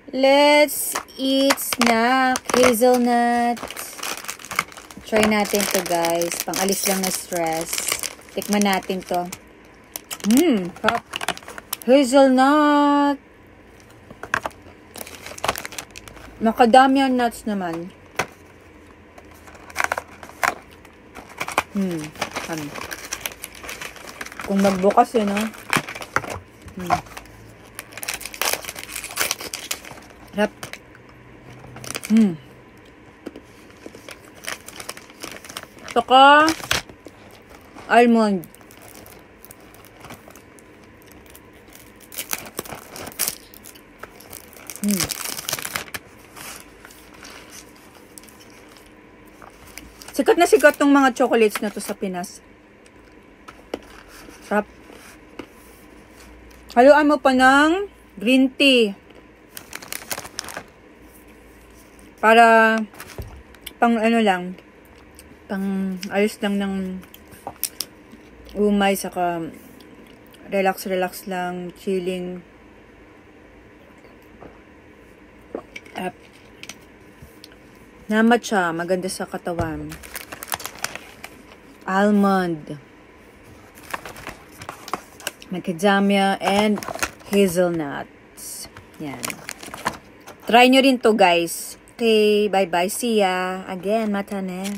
Let's eat snack. Hazelnut. Try natin to guys. Pang-alis lang na stress. Tikman natin to. Pop. Hazelnut. Macadamia nuts naman. Kung magbukas no? Harap. Saka almond. Sikat na sikat tong mga chocolates na to sa Pinas. Sarap. Haluan mo pa ng green tea. Para pang ano lang, pang ayos lang ng umay, saka relax lang, chilling. Na matcha, maganda sa katawan. Almond, macadamia, and hazelnuts. Yan. Try nyo rin to guys. Okay, bye-bye. See ya. Again, mata ne.